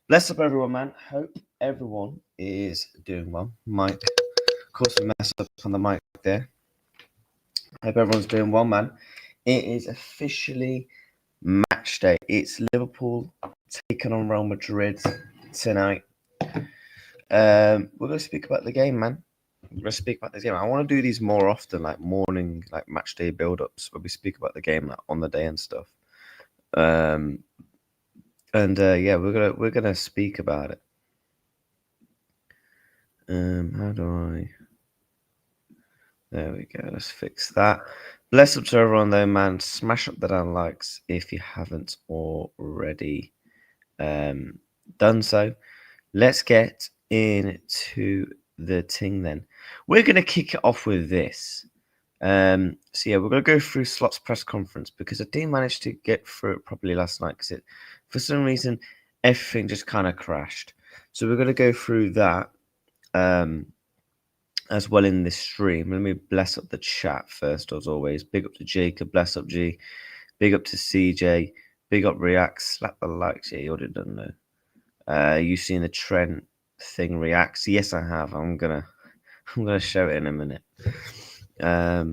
Bless up everyone, man. Hope everyone is doing well. Mike, of course, we messed up on the mic there. Hope everyone's doing well, man. It is officially match day. It's Liverpool taking on Real Madrid tonight. We're going to speak about the game, man. We're going to speak about this game. I want to do these more often, like morning, like match day build-ups, where we speak about the game like, on the day and stuff. Yeah, we're gonna speak about it. How do I? There we go. Let's fix that. Bless up to everyone though, man. Smash up the down likes if you haven't already done so. Let's get into the thing then. We're gonna kick it off with this. So yeah, we're gonna go through Slot's press conference because I didn't manage to get through it properly last night because for some reason everything just kind of crashed. So we're gonna go through that as well in this stream. Let me bless up the chat first, as always. Big up to Jacob, bless up G. Big up to CJ. Big up React. Slap the likes. Yeah, you already done know. You seen the Trent thing reacts? Yes, I have. I'm gonna show it in a minute. I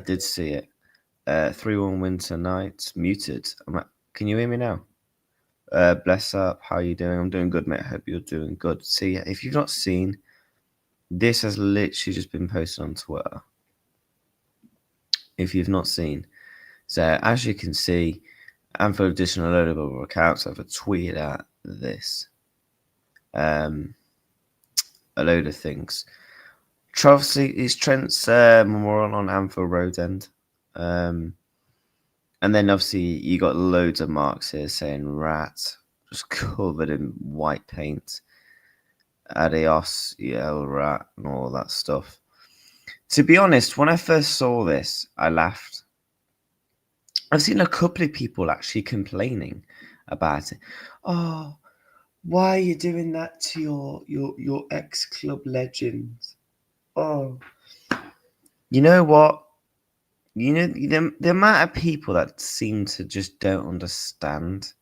did see it. 3-1 win tonight. Muted. Can you hear me now? Bless up. How you doing? I'm doing good, mate. I hope you're doing good. See, if you've not seen, this has literally just been posted on Twitter. If you've not seen. So, as you can see, and for additional load of other accounts, I've tweeted at this. A load of things. Obviously, it's Trent's memorial on Anfield Road End. And then obviously you got loads of marks here saying rat, just covered in white paint. Adios, yell rat, and all that stuff. To be honest, when I first saw this, I laughed. I've seen a couple of people actually complaining about it. Oh, why are you doing that to your ex-club legends? Oh, you know what? You know the amount of people that seem to just don't understand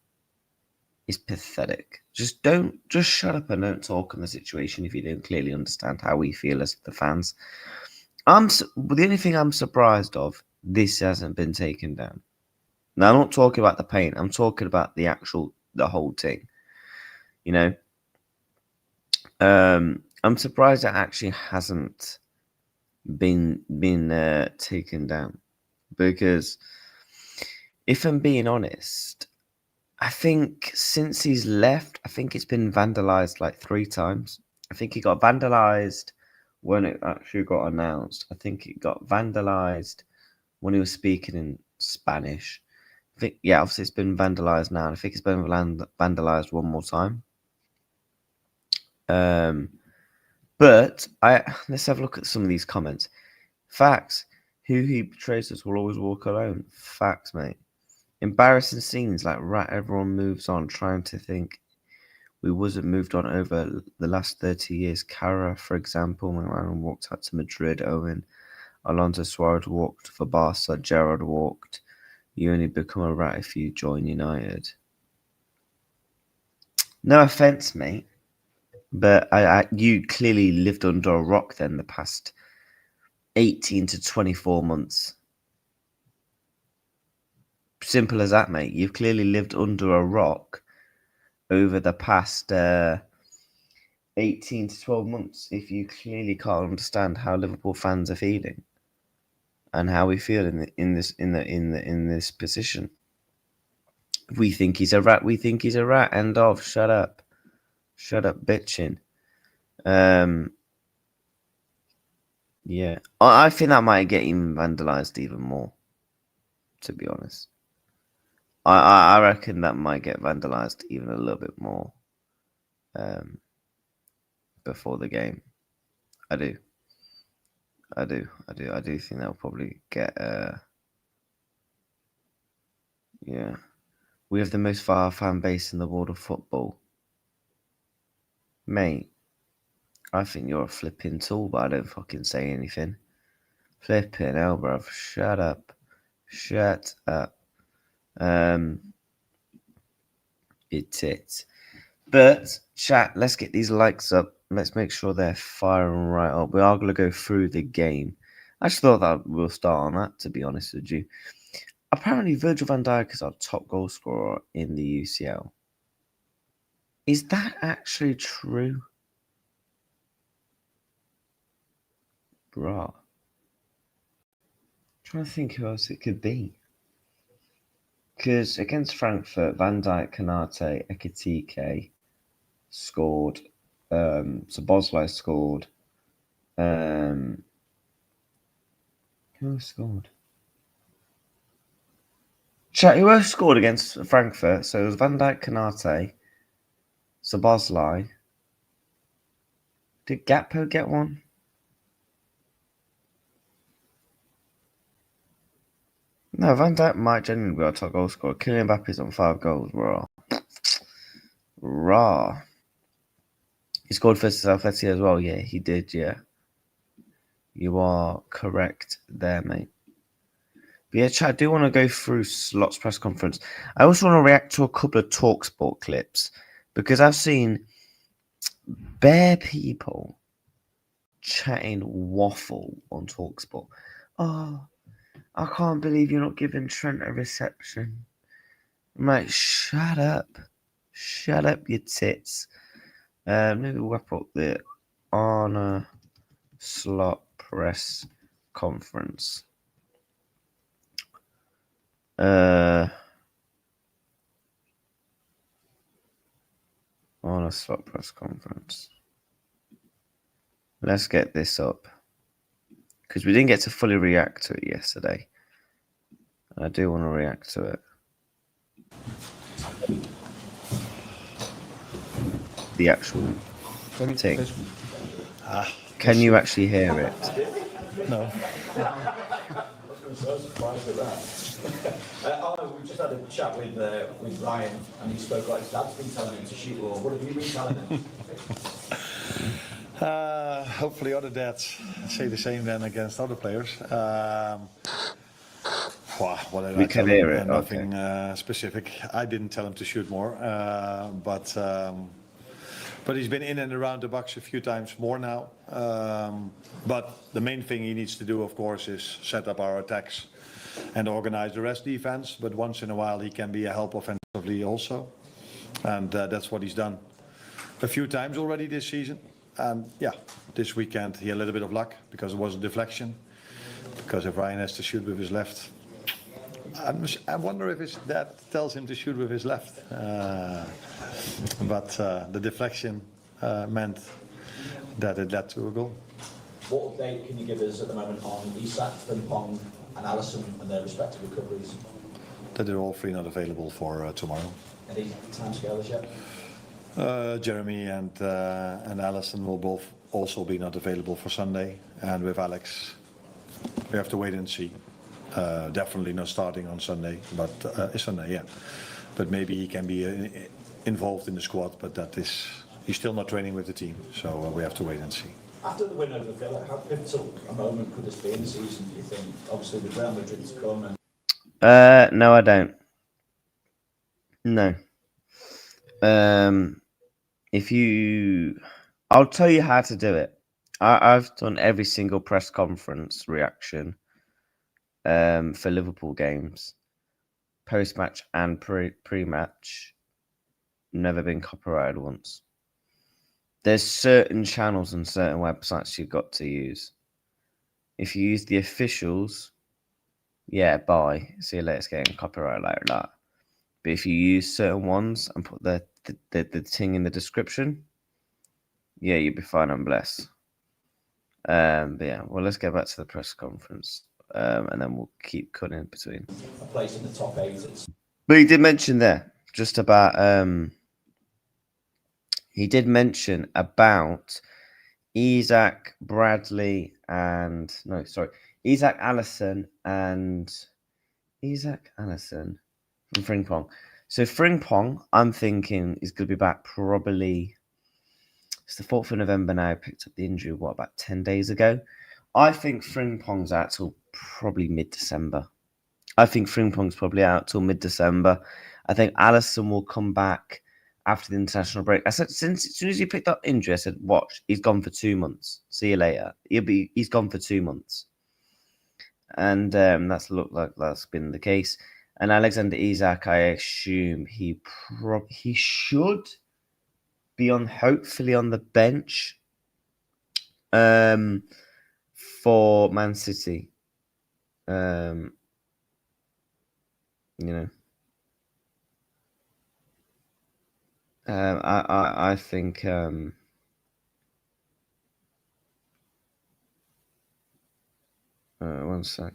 is pathetic. Just shut up and don't talk on the situation if you don't clearly understand how we feel as the fans. The only thing I'm surprised of, this hasn't been taken down. Now, I'm not talking about the paint. I'm talking about the whole thing. You know, I'm surprised it actually hasn't been taken down, because if I'm being honest, I think since he's left, I think it's been vandalized like 3 times. I think he got vandalized when it actually got announced. I think it got vandalized when he was speaking in Spanish. I think, yeah, obviously it's been vandalized now. And I think it's been vandalized one more time. But let's have a look at some of these comments. Facts. Who he betrays us will always walk alone. Facts, mate. Embarrassing scenes like everyone moves on, trying to think we wasn't moved on over the last 30 years. Cara, for example, when Aaron walked out to Madrid, Owen, Alonso Suarez walked for Barca, Gerrard walked. You only become a rat if you join United. No offence, mate, but you clearly lived under a rock then the past 18 to 24 months. Simple as that, mate. You've clearly lived under a rock over the past 18 to 12 months if you clearly can't understand how Liverpool fans are feeling and how we feel in this position. We think he's a rat. We think he's a rat. End of. Shut up, bitching. Yeah, I think that might get him vandalized even more. To be honest, I reckon that might get vandalized even a little bit more. Before the game, I do think they'll probably get. Yeah, we have the most far fan base in the world of football, mate. I think you're a flipping tool, but I don't fucking say anything. Flipping hell, bruv. Shut up. It's. But, chat, let's get these likes up. Let's make sure they're firing right up. We are going to go through the game. I just thought that we'll start on that, to be honest with you. Apparently, Virgil van Dijk is our top goal scorer in the UCL. Is that actually true? Bruh. I'm trying to think who else it could be. Because against Frankfurt, Van Dijk, Kanate, Ekitike scored. Szoboszlai scored. Who scored? Chat, who else scored against Frankfurt? So it was Van Dijk, Kanate, Szoboszlai. Did Gakpo get one? No, Van Dijk might genuinely be our top goal scorer. Kylian Mbappe's on 5 goals. Raw. He scored for Atleti as well. Yeah, he did, yeah. You are correct there, mate. But yeah, chat, I do want to go through Slot's press conference. I also want to react to a couple of TalkSport clips, because I've seen bare people chatting waffle on TalkSport. Oh, I can't believe you're not giving Trent a reception. I'm like, shut up. Shut up, you tits. Maybe we'll wrap up the Arne Slot press conference. Arne Slot press conference. Let's get this up, because we didn't get to fully react to it yesterday. I do want to react to it. The actual thing. Can you actually hear it? No. So surprised at that. We just had a chat with Ryan, and he spoke like his dad's been telling him to shoot, or what have you been telling him? Hopefully other dads say the same then against other players. What did We I can tell hear him? it. Nothing specific. I didn't tell him to shoot more, but he's been in and around the box a few times more now. But the main thing he needs to do, of course, is set up our attacks and organize the rest defense. But once in a while, he can be a help offensively also, and that's what he's done a few times already this season. And yeah, this weekend he had a little bit of luck because it was a deflection. Because if Ryan has to shoot with his left, I wonder if his dad tells him to shoot with his left. But the deflection meant that it led to a goal. What update can you give us at the moment on Isak, Frimpong and Alisson and their respective recoveries? That they're all three not available for tomorrow. Any timescales yet? Jeremy and Alisson will both also be not available for Sunday. And with Alex, we have to wait and see. Definitely not starting on Sunday, but Sunday, yeah. But maybe he can be involved in the squad, but he's still not training with the team, so we have to wait and see. After the win over Villa, how pivotal a moment could this be in the season, do you think? Obviously with Real Madrid to come and... No, I don't. No. I'll tell you how to do it. I've done every single press conference reaction for Liverpool games, post-match and pre-match. Never been copyrighted once. There's certain channels and certain websites you've got to use. If you use the officials, yeah, bye. See you later, it's getting copyright like that. But if you use certain ones and put the thing in the description, yeah, you'll be fine and blessed. But yeah, well, let's get back to the press conference, and then we'll keep cutting in between. A place in the top 8. But he did mention there just about Isak, Bradley, and Isak Alisson from Frimpong. So Frimpong, I'm thinking, is going to be back probably. It's the 4th of November now. Picked up the injury, about 10 days ago? I think Frimpong's out till probably mid-December. I think Frimpong's probably out till mid-December. I think Alisson will come back after the international break. I said, as soon as he picked up injury, I said, watch, he's gone for 2 months. See you later. He's gone for 2 months. And that's looked like that's been the case. And Alexander Isak, I assume he should be hopefully on the bench for Man City. You know, I think one sec.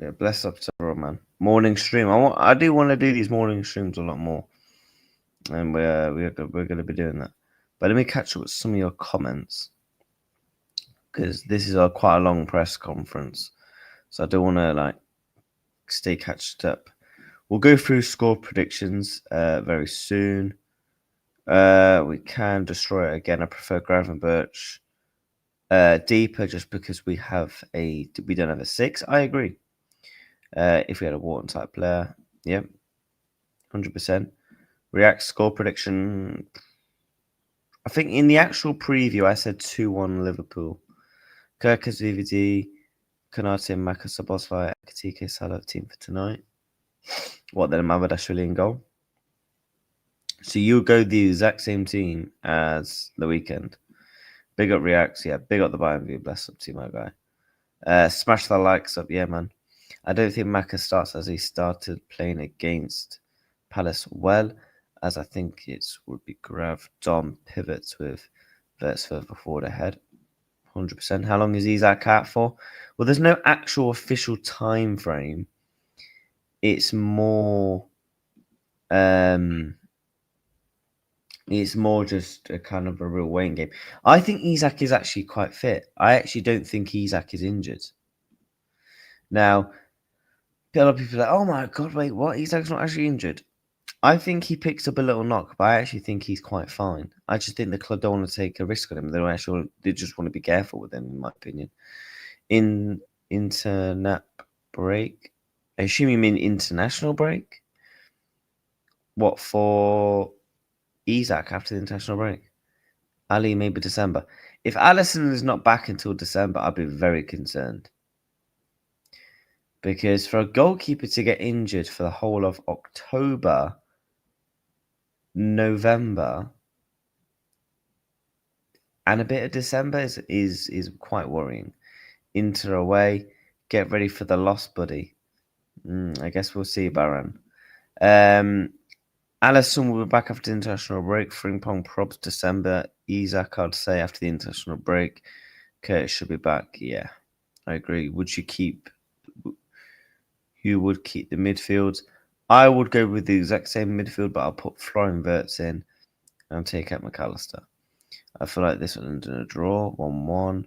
Yeah, bless up to everyone, man. Morning stream. I do want to do these morning streams a lot more, and we're going to be doing that. But let me catch up with some of your comments, because this is quite a long press conference, so I don't want to stay catched up. We'll go through score predictions very soon. We can destroy it again. I prefer Gravenberch deeper, just because we don't have a 6. I agree. If we had a Wharton type player, yeah, 100%. React score prediction. I think in the actual preview, I said 2-1 Liverpool. Kirkus, VVD, Konate, Maka, Sabosvai, Akatike, Salah team for tonight. What then? Mamadashvili in goal. So you'll go the exact same team as the weekend. Big up Reacts, yeah. Big up the Bayern view. Bless up to you, my guy. Smash the likes up, yeah, man. I don't think Maka starts as he started playing against Palace well, as I think it would be Grav Dom pivots with Verts further forward ahead. 100%. How long is Isak out for? Well, there's no actual official time frame. It's more just a kind of a real waiting game. I think Isak is actually quite fit. I actually don't think Isak is injured. Now, a lot of people are like, oh my God, wait, what? Isak's not actually injured. I think he picks up a little knock, but I actually think he's quite fine. I just think the club don't want to take a risk on him. They just want to be careful with him, in my opinion. In internet break, I assume you mean international break. What for? Isak after the international break. Ali maybe December. If Alisson is not back until December, I'd be very concerned. Because for a goalkeeper to get injured for the whole of October, November, and a bit of December is quite worrying. Inter away, get ready for the loss, buddy. I guess we'll see, Baran. Alisson will be back after the international break. Frimpong probs December. Isak, I'd say, after the international break. Curtis should be back. Yeah, I agree. Who would keep the midfield? I would go with the exact same midfield, but I'll put Florian Wirtz in and take out McAllister. I feel like this will end in a draw, 1-1.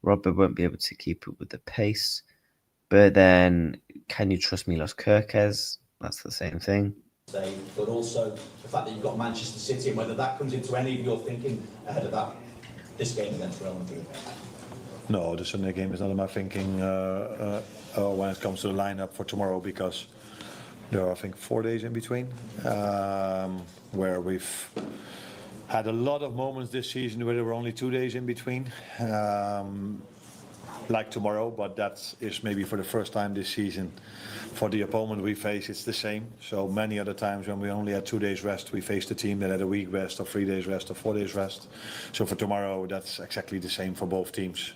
Robert won't be able to keep up with the pace. But then, can you trust Milos Kerkez? That's the same thing. But also the fact that you've got Manchester City, and whether that comes into any of your thinking ahead of this game against Real Madrid. No, the Sunday game is not in my thinking when it comes to the lineup for tomorrow, because there are, I think, 4 days in between where we've had a lot of moments this season where there were only 2 days in between, like tomorrow, but that is maybe for the first time this season. For the opponent we face, it's the same. So many other times when we only had 2 days rest, we faced a team that had a week rest or 3 days rest or 4 days rest. So for tomorrow, that's exactly the same for both teams.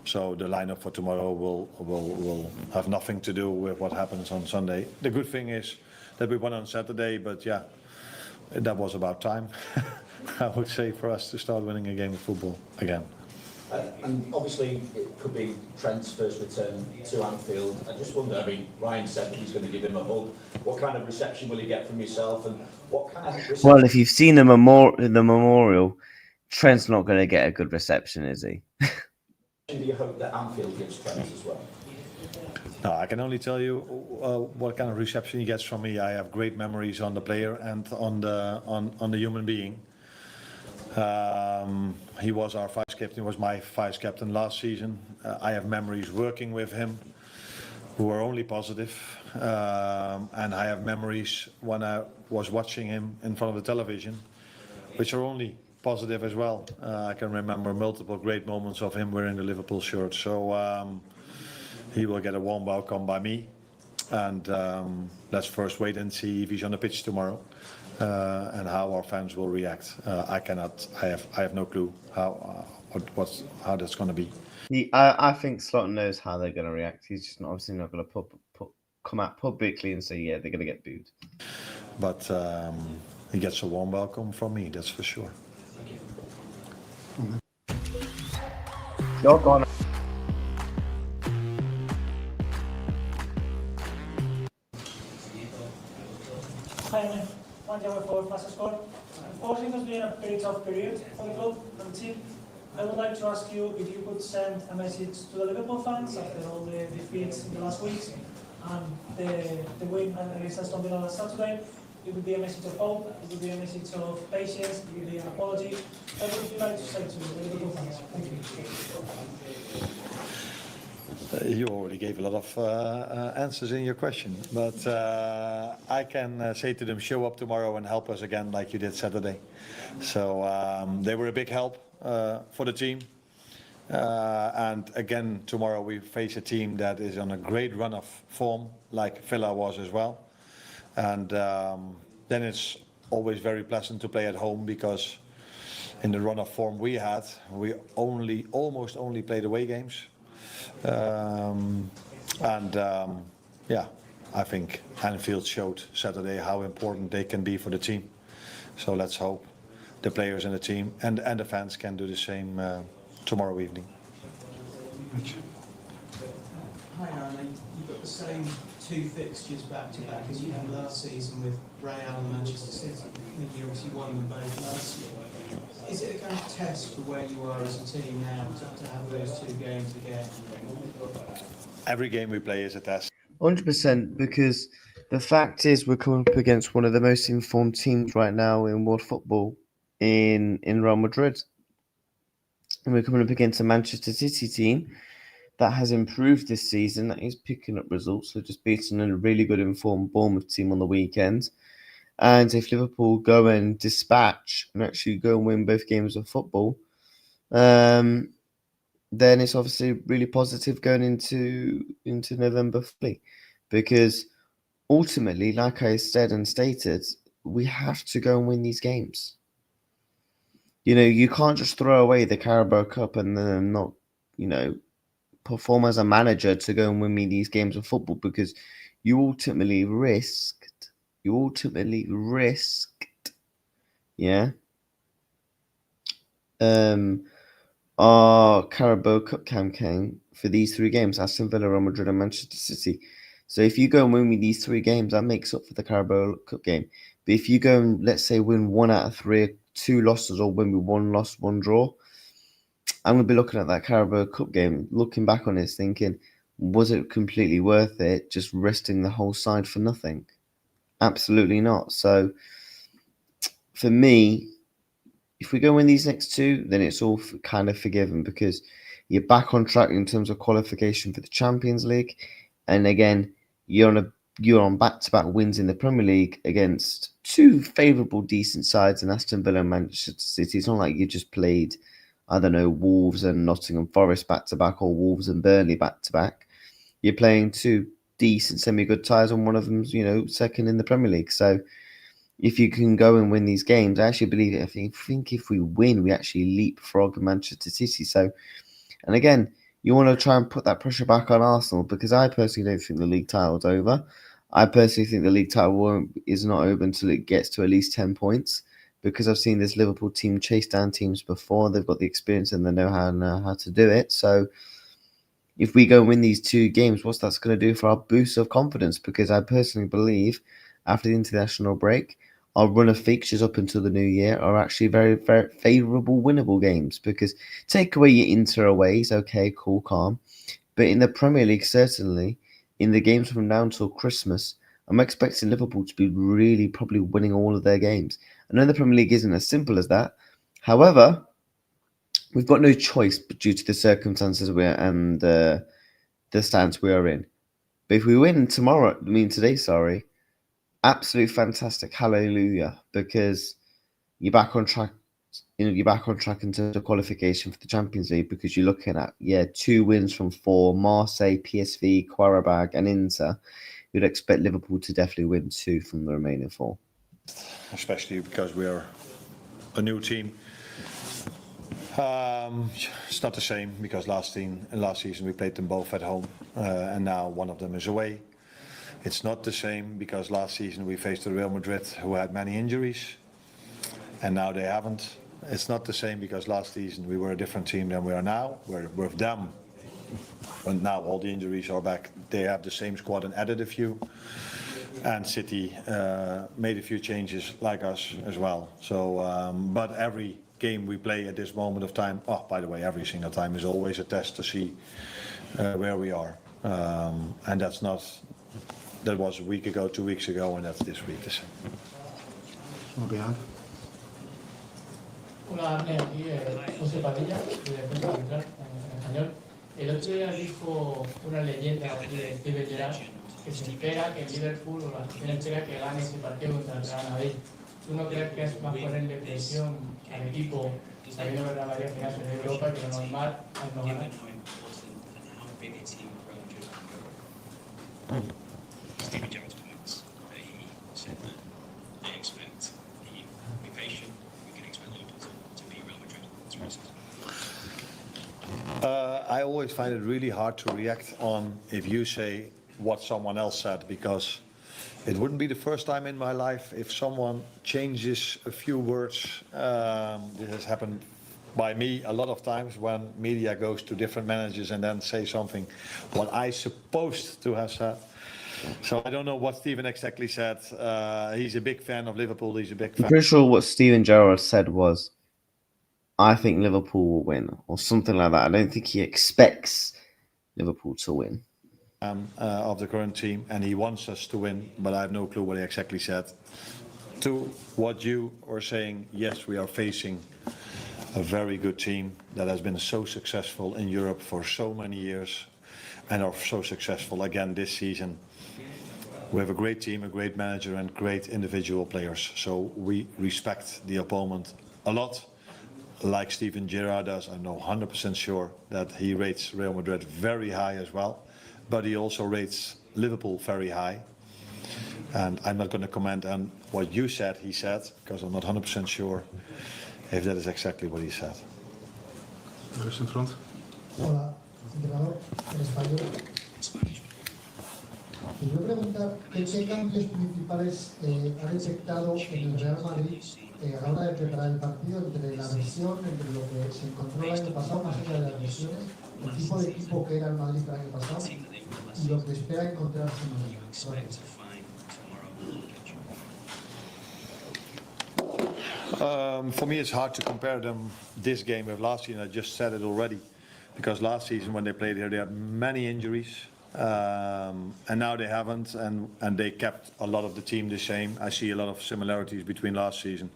So the lineup for tomorrow will have nothing to do with what happens on Sunday. The good thing is that we won on Saturday, but yeah, that was about time, I would say, for us to start winning a game of football again. And obviously it could be Trent's first return to Anfield. I just wonder, I mean, Ryan said that he's going to give him a hug. What kind of reception will he get from yourself, and what kind of reception? Well, if you've seen the memorial, Trent's not going to get a good reception, is he? Do you hope that Anfield gives Trent as well? No, I can only tell you what kind of reception he gets from me. I have great memories on the player and on the human being. He was our vice captain. He was my vice captain last season. I have memories working with him who were only positive. And I have memories when I was watching him in front of the television, which are only positive as well. I can remember multiple great moments of him wearing the Liverpool shirt. So he will get a warm welcome by me. And let's first wait and see if he's on the pitch tomorrow. And how our fans will react. I have no clue how that's going to be. I think Slot knows how they're going to react. He's just obviously not going to come out publicly and say, yeah, they're going to get booed. But he gets a warm welcome from me, that's for sure. You're gone. Hi, one hour for fast score. Of course, it has been a very tough period for the club and the team. I would like to ask you if you could send a message to the Liverpool fans after all the defeats in the last weeks and the win against Aston Villa last Saturday. It would be a message of hope, it would be a message of patience, it would be an apology. What would you like to say to the Liverpool fans? Thank you. You already gave a lot of answers in your question, but I can say to them, show up tomorrow and help us again like you did Saturday. So they were a big help for the team. And again, tomorrow we face a team that is on a great run of form, like Villa was as well. And then it's always very pleasant to play at home, because in the run of form we had, we almost only played away games. Yeah, I think Anfield showed Saturday how important they can be for the team. So let's hope the players and the team and the fans can do the same tomorrow evening. Hi Aaron, you've got the same 2 fixtures back to back as you had last season with Real and Manchester City. I think you obviously won them both last year. Is it a kind of test for where you are as a team now to have those 2 games again? Every game we play is a test. 100%, because The fact is, we're coming up against one of the most informed teams right now in world football in Real Madrid. And we're coming up against a Manchester City team that has improved this season, that is picking up results. So just beating a really good informed Bournemouth team on the weekend. And if Liverpool go and dispatch and actually go and win both games of football, then it's obviously really positive going into November fully. Because ultimately, like I said and stated, we have to go and win these games. You know, you can't just throw away the Carabao Cup and then not, perform as a manager to go and win me these games of football, because you ultimately risked, yeah, our Carabao Cup campaign for these 3 games: Aston Villa, Real Madrid, and Manchester City. So if you go and win me these 3 games, that makes up for the Carabao Cup game. But if you go and, let's say, win 1 out of 3, 2 losses, or win with 1 loss, 1 draw, I'm going to be looking at that Carabao Cup game, looking back on it, thinking, was it completely worth it just resting the whole side for nothing? Absolutely not. So for me, if we go win these next 2, then it's all kind of forgiven, because you're back on track in terms of qualification for the Champions League. And again, you're on back-to-back wins in the Premier League against 2 favourable, decent sides in Aston Villa and Manchester City. It's not like you just played, I don't know, Wolves and Nottingham Forest back-to-back, or Wolves and Burnley back-to-back. You're playing 2 decent, semi-good ties, and one of them's, second in the Premier League. So if you can go and win these games, I actually believe it. I think if we win, we actually leapfrog Manchester City. So, and again, you want to try and put that pressure back on Arsenal, because I personally don't think the league title's over. I personally think the league title is not over until it gets to at least 10 points, because I've seen this Liverpool team chase down teams before. They've got the experience and they know how to do it. So if we go and win these 2 games, what's that's going to do for our boost of confidence? Because I personally believe after the international break, our run of fixtures up until the new year are actually very, very favourable, winnable games. Because take away your Inter aways, okay, cool, calm. But in the Premier League, certainly, in the games from now until Christmas, I'm expecting Liverpool to be really probably winning all of their games. I know the Premier League isn't as simple as that. However, we've got no choice due to the circumstances and the stance we are in. But if we win today, absolutely fantastic, hallelujah, because you're back on track. You're back on track in terms of qualification for the Champions League, because you're looking at 2 wins from 4: Marseille, PSV, Qarabag, and Inter. You'd expect Liverpool to definitely win 2 from the remaining 4. Especially because we are a new team. It's not the same, because last season we played them both at home, and now one of them is away. It's not the same because last season we faced the Real Madrid, who had many injuries, and now they haven't. It's not the same because last season we were a different team than we are now. We're with them, and now all the injuries are back. They have the same squad and added a few, and City made a few changes like us as well. So, but every game we play at this moment of time, by the way, every single time is always a test to see where we are, and that was a week ago, 2 weeks ago, and that's this week the same. Hola, Arne, aquí José Padilla, de Defensa Central, en español. El otro día dijo una leyenda de Steven Gerrard que se espera que el Liverpool, o la afición espera que gane ese partido contra el Real Madrid. ¿Tú no crees que es más ponerle presión al equipo, sabiendo que el Real Madrid al final se de Europa, y que lo normal es no ganar? Steven Gerrard's comments, he said that they expect the be patient. We can expect Liverpool to beat Real Madrid. That's what he said. I always find it really hard to react on if you say what someone else said, because it wouldn't be the first time in my life if someone changes a few words. This has happened by me a lot of times when media goes to different managers and then say something what I supposed to have said. So I don't know what Steven exactly said. He's a big fan of Liverpool. He's a big fan. I'm pretty sure what Steven Gerrard said was, I think Liverpool will win, or something like that. I don't think he expects Liverpool to win. of the current team, and he wants us to win, but I have no clue what he exactly said. To what you are saying, yes, we are facing a very good team that has been so successful in Europe for so many years and are so successful again this season. We have a great team, a great manager, and great individual players. So we respect the opponent a lot, like Steven Gerrard does. I'm no 100% sure that he rates Real Madrid very high as well, but he also rates Liverpool very high. And I'm not going to comment on what you said he said, because I'm not 100% sure if that is exactly what he said. Rest in front. Hola, entrenador, en español. Te voy a preguntar qué cambios principales ha detectado en el Real Madrid a la hora de preparar el partido, entre la versión, entre lo que se encontró el año pasado, más allá de las lesiones, el tipo de equipo que era el Madrid el año pasado y lo que espera encontrarse en el For me, it's hard to compare them this game with last season. I just said it already, because last season when they played here, they had many injuries, and now they haven't, and they kept a lot of the team the same. I see a lot of similarities between last season.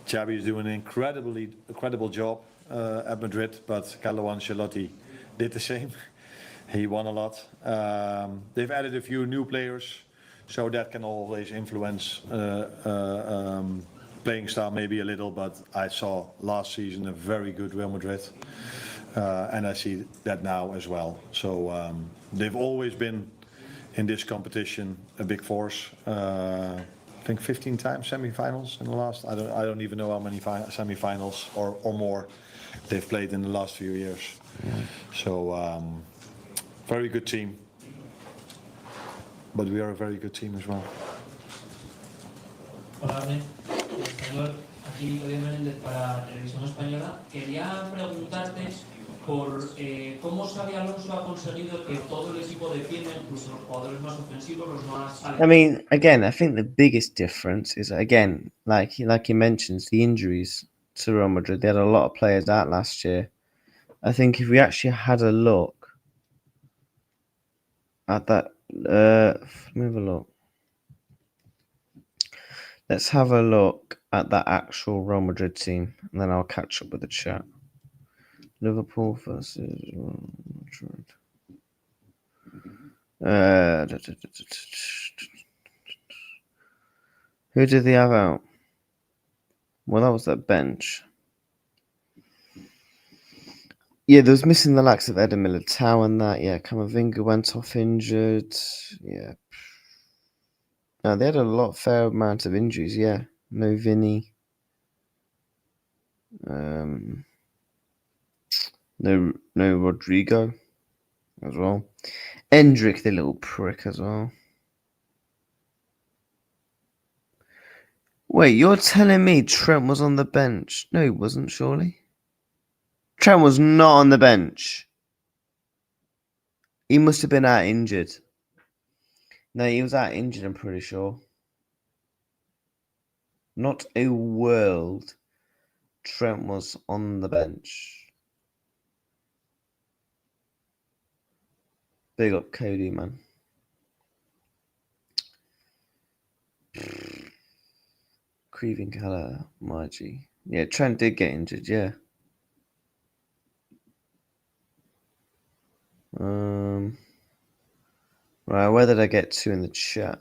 Xavi is doing an incredible job at Madrid, but Carlo Ancelotti did the same. He won a lot. They've added a few new players, so that can always influence playing style maybe a little, but I saw last season a very good Real Madrid, and I see that now as well. So they've always been in this competition a big force. I think 15 times semi-finals in the last. I don't even know how many semi-finals or more they've played in the last few years. So very good team, but we are a very good team as well. Hola, señor, aquí Nicolás Menéndez para Televisión Española. Quería preguntarte por cómo Xabi Alonso ha conseguido que todo el equipo defienda, incluso los jugadores más ofensivos, los más... I mean, again, I think the biggest difference is, again, like he mentions, the injuries to Real Madrid. They had a lot of players out last year. I think if we actually had a look at that, let me have a look. Let's have a look at that actual Real Madrid team, and then I'll catch up with the chat. Liverpool versus Real Madrid. Who did they have out? Well, that was that bench. Yeah, there was missing the likes of Eder Militao and that. Yeah, Camavinga went off injured. Yeah. No, they had a fair amount of injuries, yeah. No Vinny. No Rodrigo as well. Endrick, the little prick as well. Wait, you're telling me Trent was on the bench? No, he wasn't, surely. Trent was not on the bench. He must have been out injured. No, he was out injured, I'm pretty sure. Not a world. Trent was on the bench. Big up Cody, man. Creeving colour, my G. Yeah, Trent did get injured, yeah. Right, where did I get to in the chat?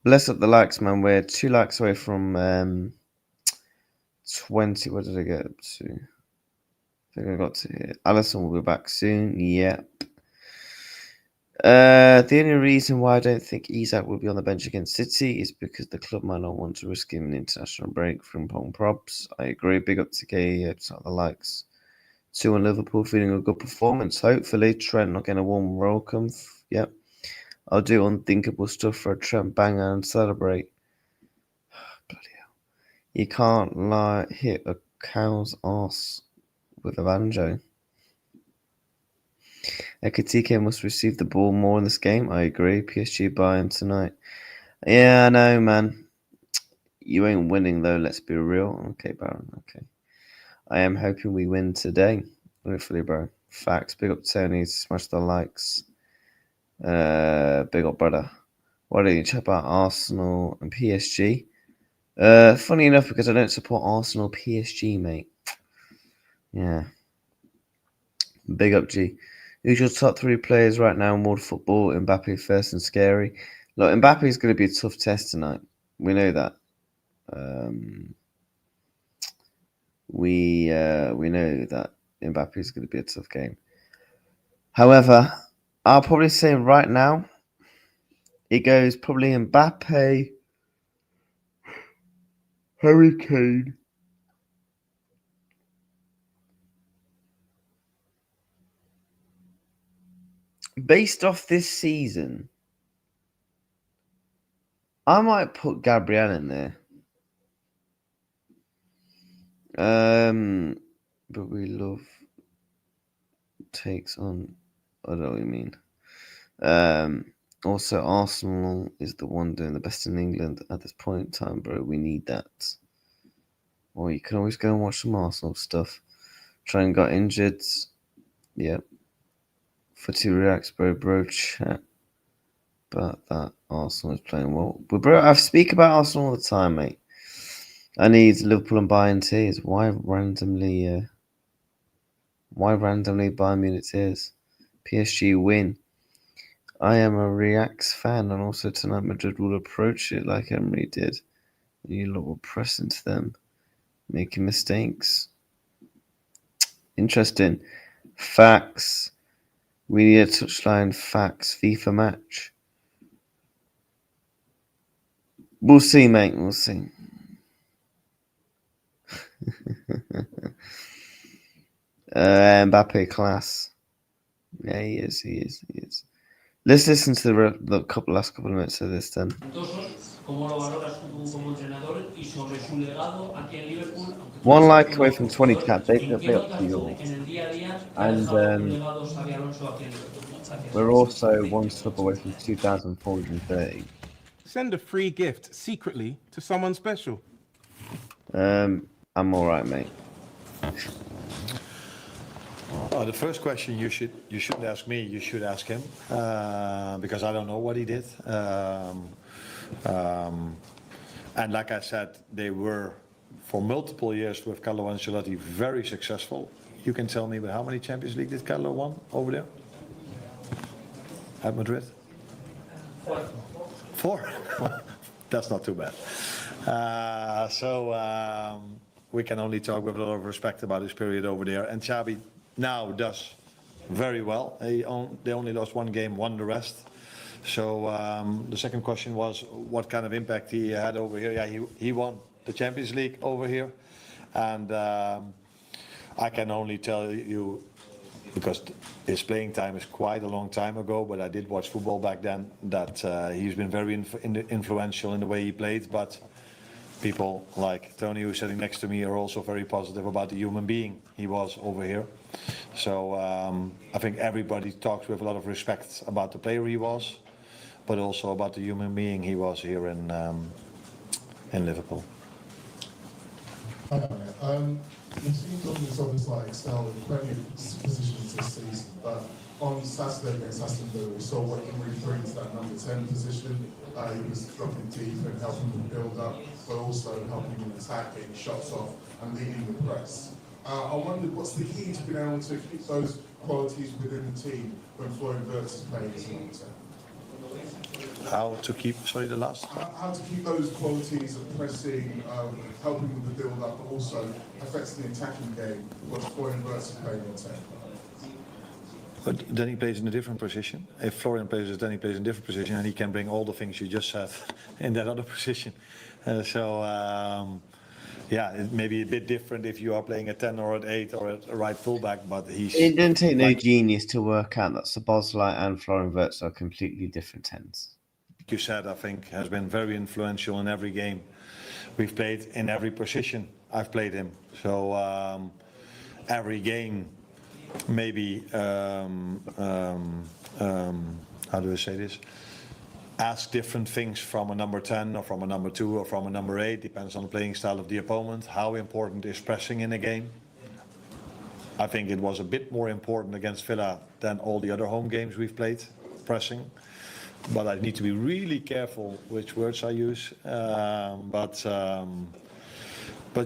Bless up the likes, man. We're 2 likes away from 20. What did I get up to? I think I got to here. Allison will be back soon. Yep. The only reason why I don't think Isak will be on the bench against City is because the club might not want to risk him an international break from Pong Probs. I agree. Big up to Gay, the likes. 2 on Liverpool, feeling a good performance. Hopefully, Trent not getting a warm welcome. Yep. I'll do unthinkable stuff for a Trent banger and celebrate. Bloody hell. You can't hit a cow's ass with a banjo. Ekatike must receive the ball more in this game. I agree. PSG Bayern tonight. Yeah, I know, man. You ain't winning, though. Let's be real. Okay, Baron. Okay. I am hoping we win today. Hopefully, bro. Facts. Big up Tony. Smash the likes. Big up brother. Why don't you chat about Arsenal and PSG? Funny enough, because I don't support Arsenal PSG, mate. Yeah. Big up G. Who's your top 3 players right now in world football? Mbappe first and scary. Look, Mbappe is going to be a tough test tonight. We know that. We know that Mbappe is going to be a tough game. However, I'll probably say right now, it goes probably Mbappe, Harry Kane, based off this season, I might put Gabriel in there. But we love takes on. I don't know what you mean. Also, Arsenal is the one doing the best in England at this point in time, bro. We need that. Or you can always go and watch some Arsenal stuff. Trent got injured. Yep. Footy reacts, bro. Chat about that. Arsenal is playing well. But bro, I speak about Arsenal all the time, mate. I need Liverpool and Bayern tears. Why randomly Bayern Munich tears? PSG win. I am a Reacts fan, and also tonight Madrid will approach it like Emery did. You lot will press into them, making mistakes. Interesting. Facts. We need a touchline. Facts. FIFA match. We'll see, mate. We'll see. Mbappe class. Yeah, he is. Let's listen to the last couple of minutes of this then. One like away from 20 chat. They up to yours. And we're also one sub away from 2,430. Send a free gift secretly to someone special. I'm all right, mate. The first question you shouldn't ask me. You should ask him because I don't know what he did. And like I said, they were for multiple years with Carlo Ancelotti very successful. You can tell me how many Champions League did Carlo won over there at Madrid? 4. That's not too bad. So we can only talk with a lot of respect about his period over there. And Xabi now does very well. They only lost one game, won the rest. So the second question was what kind of impact he had over here. Yeah, he won the Champions League over here. And I can only tell you, because his playing time is quite a long time ago, but I did watch football back then, that he's been very influential in the way he played. But people like Tony, who's sitting next to me, are also very positive about the human being he was over here. So I think everybody talks with a lot of respect about the player he was, but also about the human being he was here in Liverpool. The team doesn't always like excel in plenty of positions this season, but on Saturday against Aston Villa, we saw what Emery brings to that number 10 position. He was dropping deep and helping them build up, but also helping them attack, getting shots off and leading the press. I wondered what's the key to being able to keep those qualities within the team when Florian Wirtz is playing as number 10? How to keep, sorry, the last? How to keep those qualities of pressing, helping with the build-up, but also affecting the attacking game when Florian Wirtz is playing on 10? But then he plays in a different position. If Florian plays, then he plays in a different position, and he can bring all the things you just said in that other position. Yeah, it may be a bit different if you are playing at 10 or at 8 or at a right fullback, but he's... It didn't take no genius to work out that Szoboszlai and Florian Wirtz are completely different 10s. Like you said, I think has been very influential in every game we've played, in every position I've played him. So every game, maybe, how do I say this? Ask different things from a number 10 or from a number 2 or from a number 8, depends on the playing style of the opponent. How important is pressing in a game? I think it was a bit more important against Villa than all the other home games we've played, pressing. But I need to be really careful which words I use. But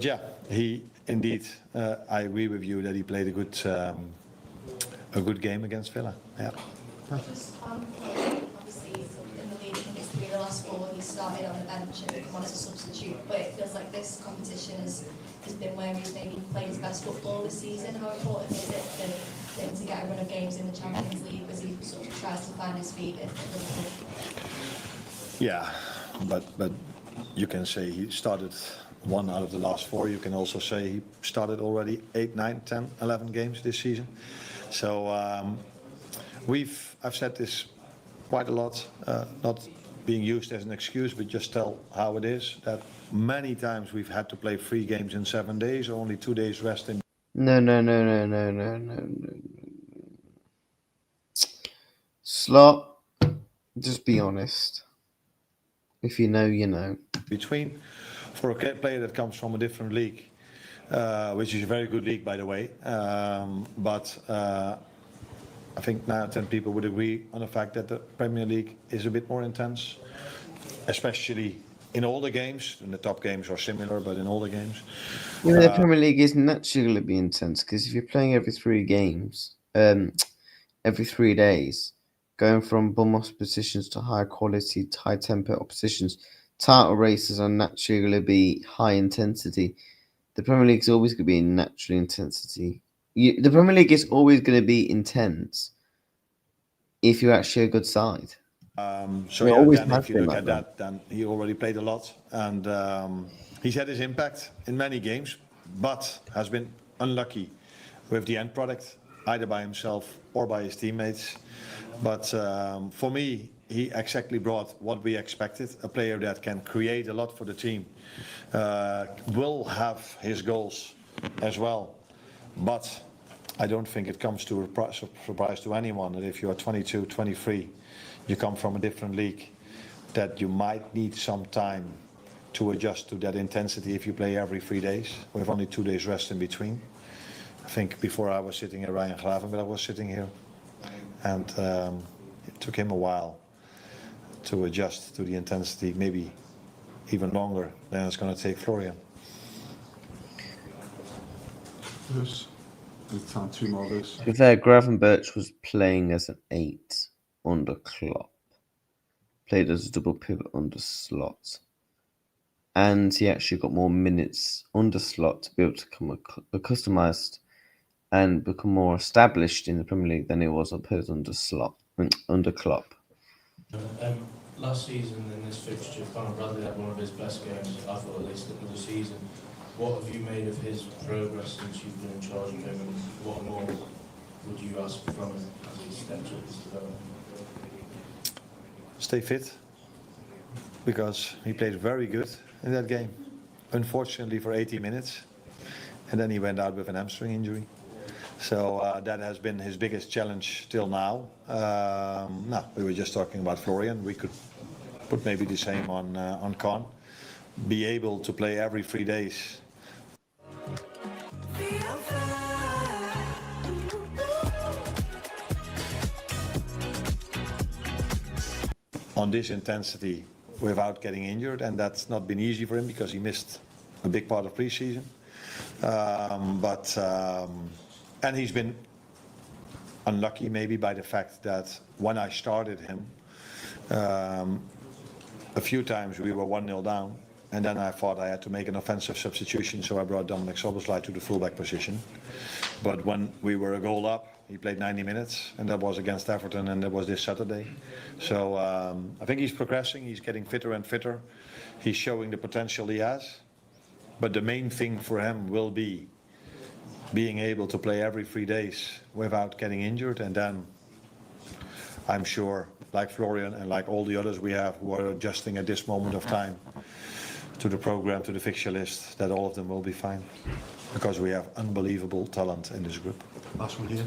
yeah, he indeed, I agree with you that he played a good game against Villa. Yeah. Just obviously in the league, I think it's 3 of the last 4 he started on the bench and come on as a substitute, but it feels like this competition has been where he's maybe played his best football this season. How important is it for him to get a run of games in the Champions League as he sort of tries to find his feet at Liverpool? Yeah, but you can say he started 1 out of the last 4. You can also say he started already 8, 9, 10, 11 games this season. So I've said this quite a lot, not being used as an excuse, but just tell how it is, that many times we've had to play 3 games in 7 days, or only 2 days rest in. No. Slot, just be honest. If you know, you know. Between, for a player that comes from a different league, which is a very good league, by the way, but I think 9 out of 10 people would agree on the fact that the Premier League is a bit more intense, especially in all the games. And the top games are similar, but in all the games. Yeah, the Premier League is naturally going to be intense because if you're playing every 3 games, every 3 days, going from bum oppositions to high quality, high tempo oppositions, title races are naturally going to be high intensity. The Premier League is always going to be in natural intensity. The Premier League is always going to be intense if you're actually a good side. So yeah, then if you look at that, then he already played a lot, and he's had his impact in many games, but has been unlucky with the end product, either by himself or by his teammates. But for me, he exactly brought what we expected, a player that can create a lot for the team, will have his goals as well. But I don't think it comes to a surprise to anyone that if you are 22, 23, you come from a different league, that you might need some time to adjust to that intensity if you play every 3 days, with only 2 days rest in between. I think before I was sitting here, Ryan Gravenberg was sitting here, and it took him a while to adjust to the intensity, maybe even longer than it's going to take Florian. Two more To be fair, Gravenberch was playing as an 8 under Klopp. Played as a double pivot under Slot. And he actually got more minutes under Slot to be able to become accustomed and become more established in the Premier League than it was opposed under Klopp. Last season in this fixture, Conor Bradley had one of his best games, I thought, at least of the season. What have you made of his progress since you've been in charge of him, and what more would you ask from him as he steps up his development? Stay fit, because he played very good in that game. Unfortunately for 80 minutes, and then he went out with an hamstring injury. So that has been his biggest challenge till now. We were just talking about Florian. We could put maybe the same on Con. Be able to play every 3 days. On this intensity without getting injured, and that's not been easy for him because he missed a big part of pre-season. And he's been unlucky maybe by the fact that when I started him, a few times we were 1-0 down, and then I thought I had to make an offensive substitution, so I brought Dominic Szoboszlai to the fullback position. But when we were a goal up, he played 90 minutes, and that was against Everton, and that was this Saturday. So I think he's progressing, he's getting fitter and fitter. He's showing the potential he has. But the main thing for him will be being able to play every 3 days without getting injured, and then I'm sure, like Florian and like all the others we have who are adjusting at this moment of time to the program, to the fixture list, that all of them will be fine, because we have unbelievable talent in this group. Last one here.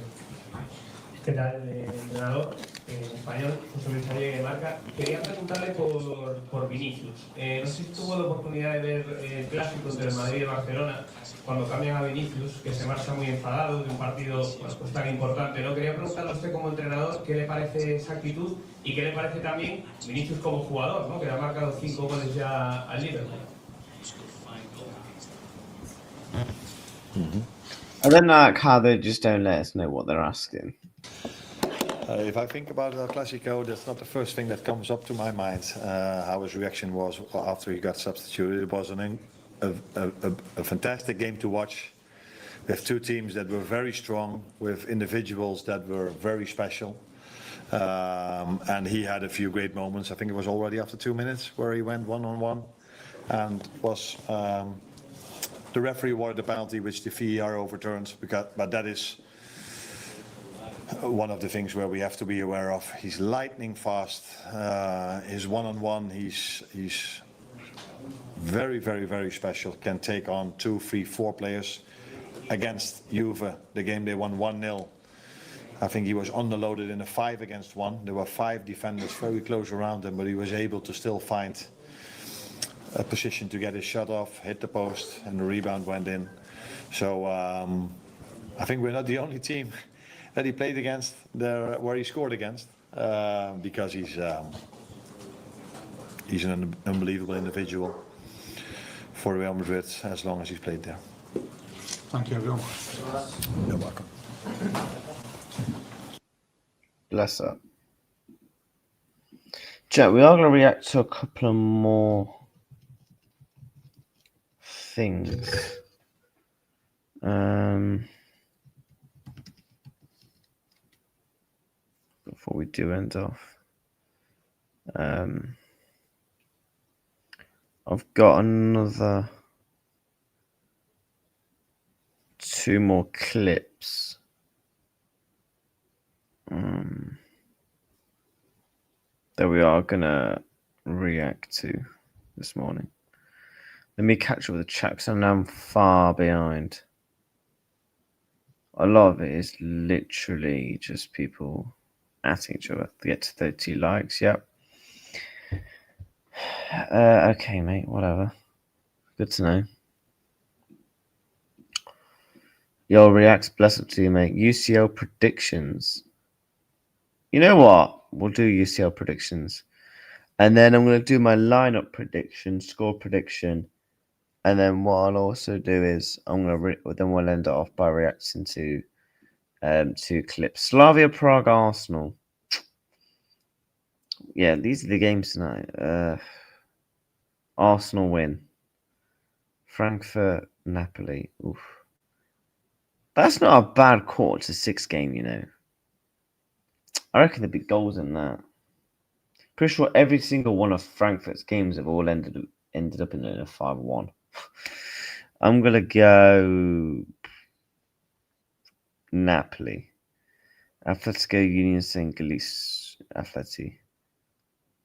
¿Qué tal, entrenador español, José Luis Javier de Marca? Quería preguntarle por Vinicius. No sé si tuvo la oportunidad de ver el clásico entre el Madrid y Barcelona, cuando cambian a Vinicius, que se marcha muy enfadado de un partido pues tan importante, ¿no? Quería preguntarle a usted como entrenador qué le parece esa actitud y qué le parece también Vinicius como jugador, ¿no? Que ha marcado 5 goles ya al Liverpool. I don't like how they just don't let us know what they're asking. If I think about El Clasico, that's not the first thing that comes up to my mind. How his reaction was after he got substituted. It was a fantastic game to watch, with two teams that were very strong, with individuals that were very special. And he had a few great moments. I think it was already after 2 minutes where he went one-on-one and was... the referee awarded the penalty, which the VAR overturned, but that is one of the things where we have to be aware of. He's lightning fast. His one-on-one, he's very, very, very special. Can take on 2, 3, 4 players. Against Juve, the game they won 1-0. I think he was underloaded in a 5-against-1. There were 5 defenders very close around him, but he was able to still find a position to get his shot off, hit the post, and the rebound went in. So I think we're not the only team that he played against there, where he scored against, because he's an unbelievable individual for Real Madrid as long as he's played there. Thank you, everyone. You're welcome. Bless her. Jack, we are going to react to a couple of more things. Before we do end off, I've got another 2 more clips. That we are gonna react to this morning. Let me catch up with the chat because I'm now far behind. A lot of it is literally just people at each other to get to 30 likes. Yep. Okay, mate. Whatever. Good to know. Yo, reacts. Bless up to you, mate. UCL predictions. You know what? We'll do UCL predictions. And then I'm going to do my lineup prediction, score prediction. And then what I'll also do is then we'll end it off by reacting to 2 clips. Slavia Prague Arsenal. Yeah, these are the games tonight. Arsenal win. Frankfurt Napoli. Oof. That's not a bad 1/4-6 game, you know. I reckon there'd be goals in that. Pretty sure every single one of Frankfurt's games have all ended up in a 5-1. I'm gonna go Napoli. Atletico Union St. Gilles Atleti.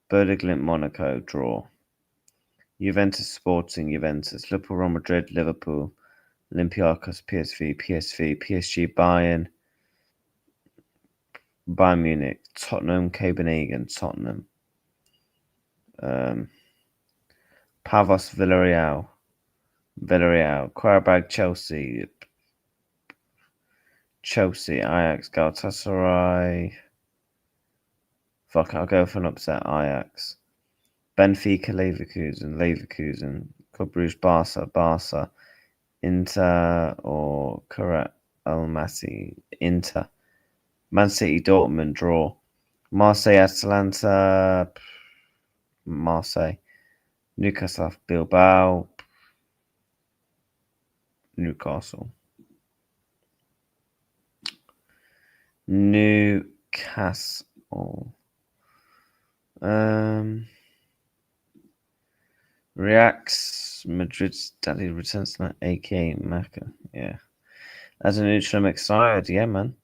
Bodeglimt Monaco draw. Juventus Sporting Juventus. Liverpool Real Madrid Liverpool. Olympiacos PSV PSG Bayern Munich. Tottenham Copenhagen Tottenham. Pavos Villarreal Qarabag Chelsea Ajax Galatasaray. Fuck, I'll go for an upset. Ajax. Benfica Leverkusen Club Brugge Barca Inter or Karat Almaty Inter. Man City Dortmund draw. Marseille Atalanta Marseille. Newcastle Bilbao Newcastle. Reacts Madrid's daddy returns tonight, aka Maka. Yeah. As a neutral, I'm excited. Yeah, man.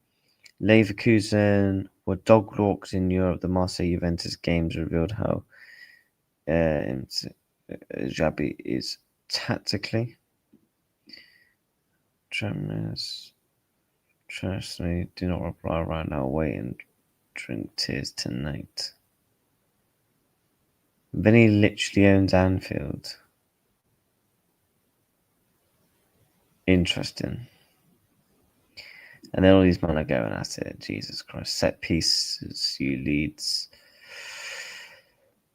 Leverkusen were dog walks in Europe. The Marseille Juventus games revealed how Xabi is tactically. Trust me, do not reply right now. Wait and drink tears tonight. Vinny literally owns Anfield. Interesting. And then all these men are going at it. Jesus Christ. Set pieces, you Leeds.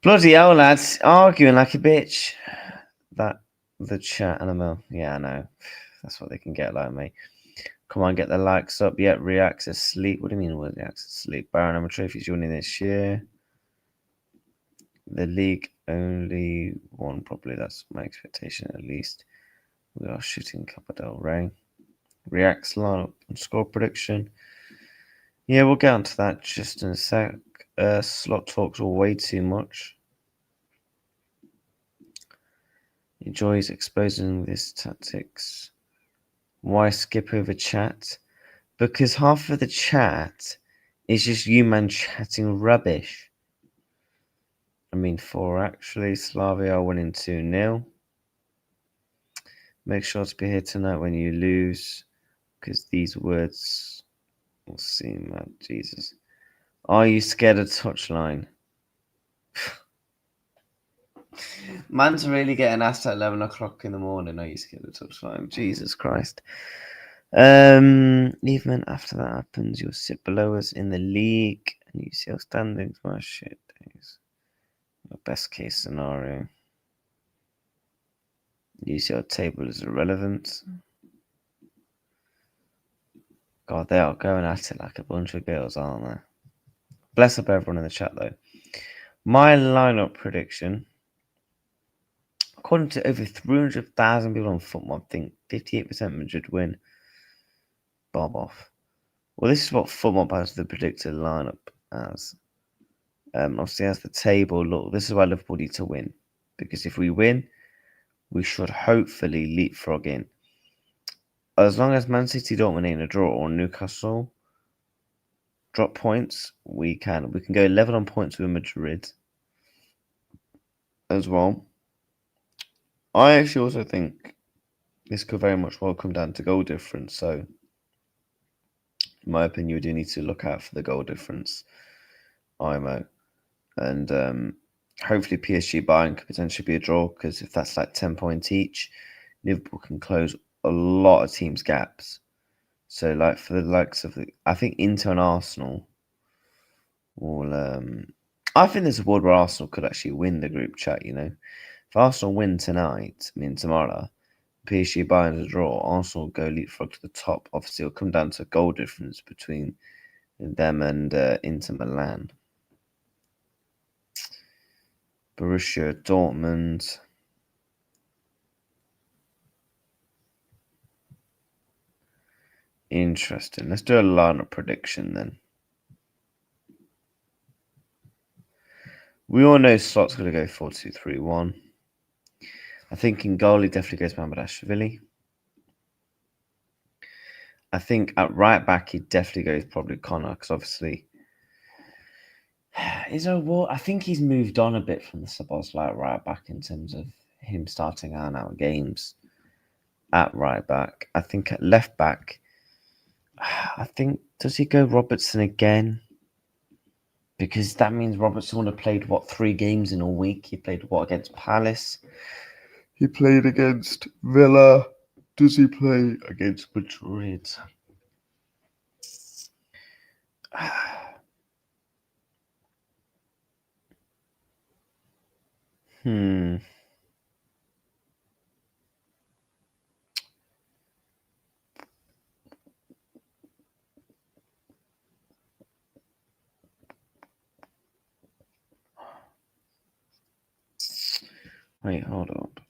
Bloody hell, lads. Arguing like a bitch. That, the chat animal. Yeah, I know. That's what they can get like me. Come on, get the likes up. Yet reacts asleep. What do you mean, what reacts asleep? Baron Number Trophy's joining this year. The league only won, probably. That's my expectation, at least. We are shooting Copa del Rey. Reacts lineup and score prediction. Yeah, we'll get onto that just in a sec. Slot talks are way too much. Enjoys exposing this tactics. Why skip over chat? Because half of the chat is just you man chatting rubbish. I mean, 4 actually. Slavia are winning 2-0. Make sure to be here tonight when you lose, because these words will seem mad. Jesus. Are you scared of touchline? Man's really getting asked at 11 o'clock in the morning. Are you scared of touchline? Jesus Christ. Even after that happens, you'll sit below us in the league and you see our standings. My shit days. Best case scenario. You see our table is irrelevant. God, they are going at it like a bunch of girls, aren't they? Bless up everyone in the chat, though. My lineup prediction, according to over 300,000 people on football, I think 58% Madrid win. Bob off. Well, this is what football has the predicted lineup as. Obviously, as the table, look, this is why Liverpool need to win. Because if we win, we should hopefully leapfrog in. As long as Man City don't win in a draw or Newcastle drop points, we can go level on points with Madrid as well. I actually also think this could very much well come down to goal difference. So, in my opinion, we do need to look out for the goal difference, IMO. And hopefully PSG Bayern could potentially be a draw, because if that's like 10 points each, Liverpool can close a lot of teams' gaps. So, like for the likes of I think Inter and Arsenal will. I think there's a world where Arsenal could actually win the group chat. You know, if Arsenal win tonight, I mean tomorrow, PSG Bayern a draw, Arsenal go leapfrog to the top. Obviously, it'll come down to goal difference between them and Inter Milan. Borussia Dortmund. Interesting. Let's do a lineup prediction then. We all know Slot's going to go 4-2-3-1. I think in goal he definitely goes Mamardashvili. I think at right back he definitely goes probably Connor, because obviously I think he's moved on a bit from the Szoboszlai right back in terms of him starting out games at right back. I think at left back, does he go Robertson again? Because that means Robertson would have played 3 games in a week. He played against Palace. He played against Villa. Does he play against Madrid? Wait, hold up.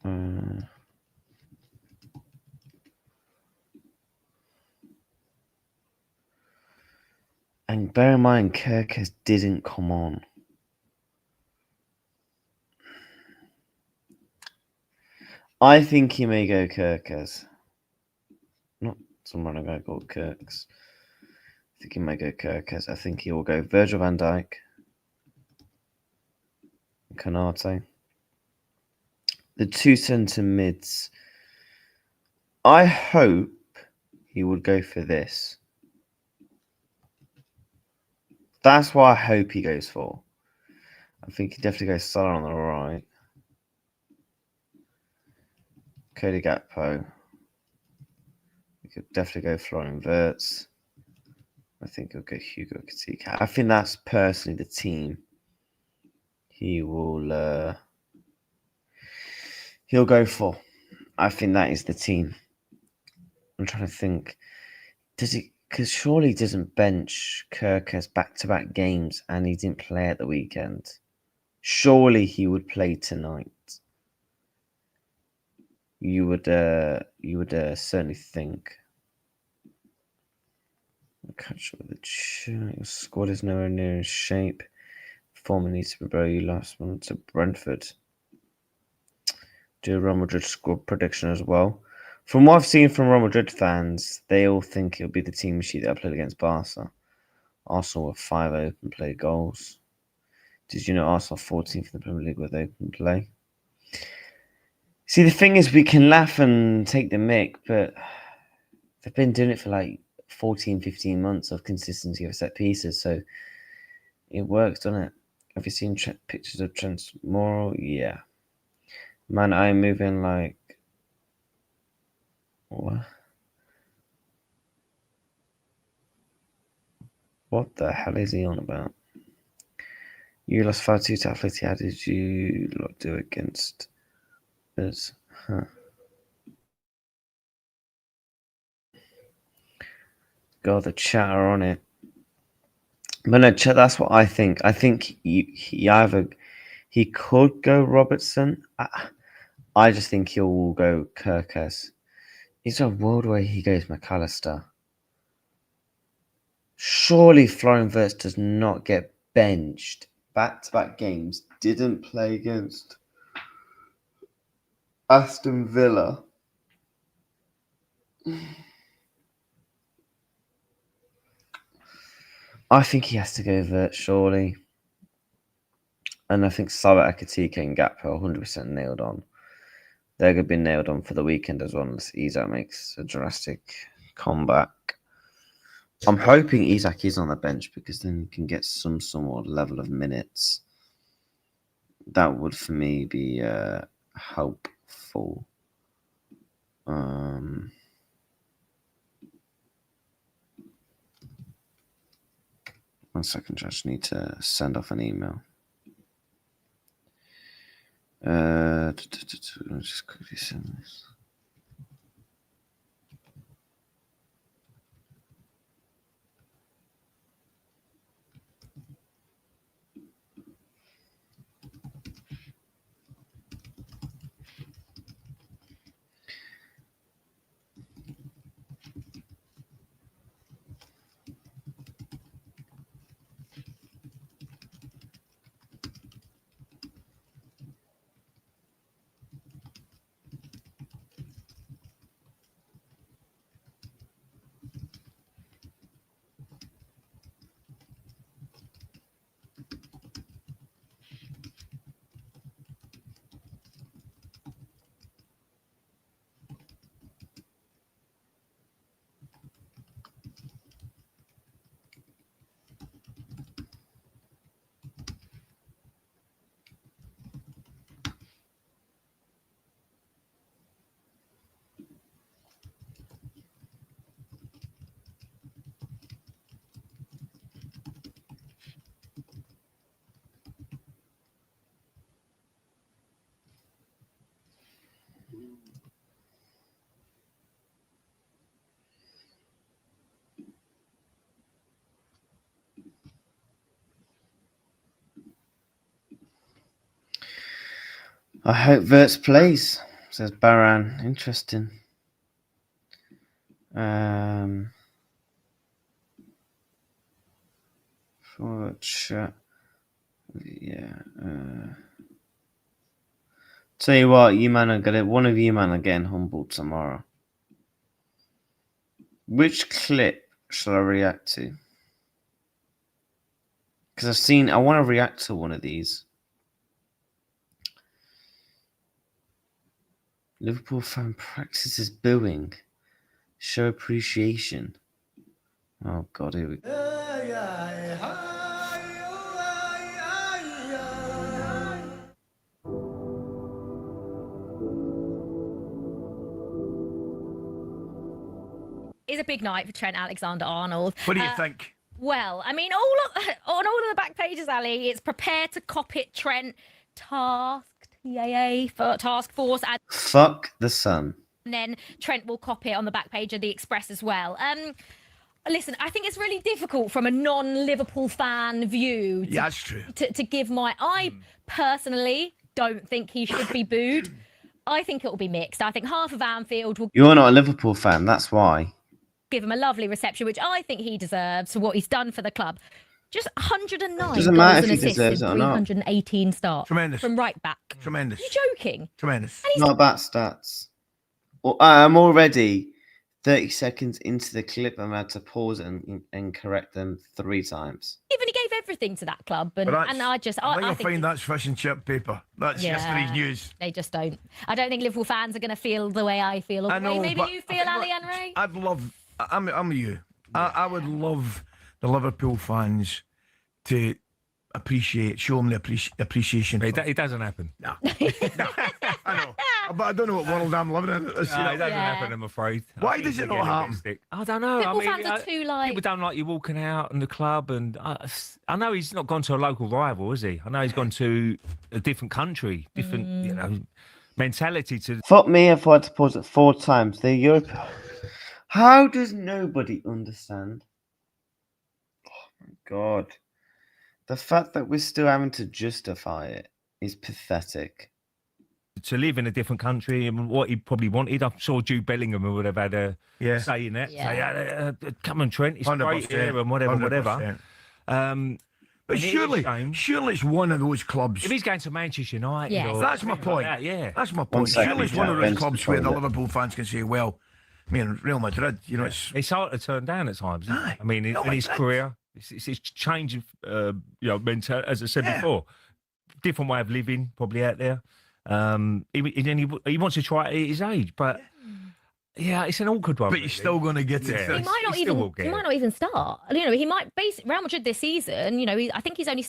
And bear in mind, Kirkes didn't come on. I think he may go Kirkes. Not someone a guy called Kirks. I think he may go Kirkes. I think he will go Virgil van Dijk, Konate. The 2 centre mids. I hope he would go for this. That's what I hope he goes for. I think he definitely goes Salah on the right. Cody Gakpo. We could definitely go Florian Wirtz. I think he'll go Hugo Katika. I think that's personally the team he will he'll go for. I think that is the team. I'm trying to think. Does he? Because surely he doesn't bench Kirkers back-to-back games, and he didn't play at the weekend. Surely he would play tonight. You would certainly think. Catch up with the chat. Your squad is nowhere near in shape. Former needs to be better. You last one to Brentford. Do a Real Madrid squad prediction as well. From what I've seen from Real Madrid fans, they all think it'll be the team sheet that played against Barca. Arsenal with 5 open play goals. Did you know Arsenal 14th in the Premier League with open play? See, the thing is, we can laugh and take the mick, but they've been doing it for like 14, 15 months of consistency of set pieces, so it works, doesn't it? Have you seen pictures of Trent tomorrow? Yeah. Man, I'm moving like... What? What the hell is he on about? You lost 5-2 to Atleti. How did you do against us? Huh. God, the chat are on it. But no, chat, that's what I think. I think he could go Robertson. I just think he'll go Kirkes. Is there a world where he goes McAllister? Surely Florian Wirtz does not get benched. Back-to-back games. Didn't play against Aston Villa. I think he has to go Wirtz, surely. And I think Salah, Akatika and Gakpo are 100% nailed on. They're going to be nailed on for the weekend as well, unless Isak makes a drastic comeback. I'm hoping Isak is on the bench because then you can get some somewhat level of minutes. That would, for me, be helpful. 1 second, I just need to send off an email. I'll just quickly send this. I hope Wirtz plays, says Baran. Interesting. For chat. Yeah. Tell you what, you man are gonna one of you man are getting humbled tomorrow. Which clip shall I react to? Because I want to react to one of these. Liverpool fan practices booing. Show appreciation. Oh God, here we go. is a big night for Trent Alexander-Arnold. What do you think? Well, I mean, on all of the back pages, Ali, it's prepare to cop it, Trent, task force, and Fuck the sun. then Trent will cop it on the back page of the Express as well. Listen, I think it's really difficult from a non-Liverpool fan view. Yeah, that's true. To give I personally don't think he should be booed. I think it will be mixed. I think half of Anfield will You're not a Liverpool fan, that's why. give him a lovely reception, which I think he deserves for what he's done for the club. Just 109 Doesn't goals matter and if he assists deserves in it or not. 318 starts. Tremendous. From right back. Tremendous. Are you joking? Tremendous. Not bad stats. Well, I'm already 30 seconds into the clip. I'm had to pause it and correct them 3 times. Even he gave everything to that club, and I I think you'll find that's fish and chip paper. That's yesterday's news. They just don't. I don't think Liverpool fans are going to feel the way I feel, or the way maybe you feel, Ali and Ray. I'd love. I'm you. I would love the Liverpool fans to show them the appreciation. It doesn't happen. No. I know. But I don't know what world I'm living in. No, it doesn't happen, I'm afraid. Why does it not happen? I don't know. Football fans are too like... People don't like you walking out in the club, and I know he's not gone to a local rival, is he? I know he's gone to a different country, different, mentality to... Fuck me if I had to pause it 4 times. The Europe... How does nobody understand? Oh my God. The fact that we're still having to justify it is pathetic. To live in a different country and what he probably wanted. I'm sure Jude Bellingham would have had a say in that. Yeah. Say, come on, Trent, it's 100%, great here and whatever. But surely it's one of those clubs. If he's going to Manchester United, or that's my point. That's my point. Surely it's one of those clubs where the Liverpool fans can say, well, I mean, Real Madrid, it's hard to turn down at times. I mean, in his career, it's changing, mental, as I said before, different way of living probably out there. He wants to try it at his age, but it's an awkward one. But you're still going to get it. He might not even start. He might Real Madrid this season. I think he's only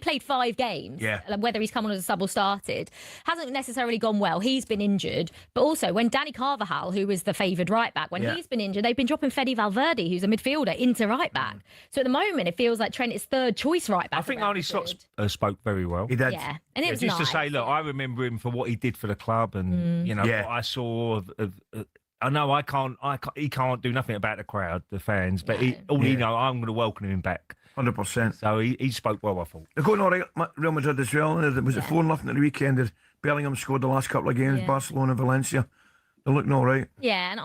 played 5 games. Yeah. Whether he's come on as a sub or started hasn't necessarily gone well. He's been injured, but also when Danny Carvajal, who is the favoured right back, he's been injured, they've been dropping Fede Valverde, who's a midfielder, into right back. So at the moment, it feels like Trent is 3rd choice right back. I think Arne Slot spoke very well. He did. Yeah, and it was just nice. to say, look, I remember him for what he did for the club, and what I saw of I know he can't do nothing about the crowd, the fans, but I'm going to welcome him back. 100%. So he spoke well, I thought. They're going all right, Real Madrid as well. Was it 4-0 at the weekend? Bellingham scored the last couple of games, Barcelona, Valencia. They're looking all right. Yeah, and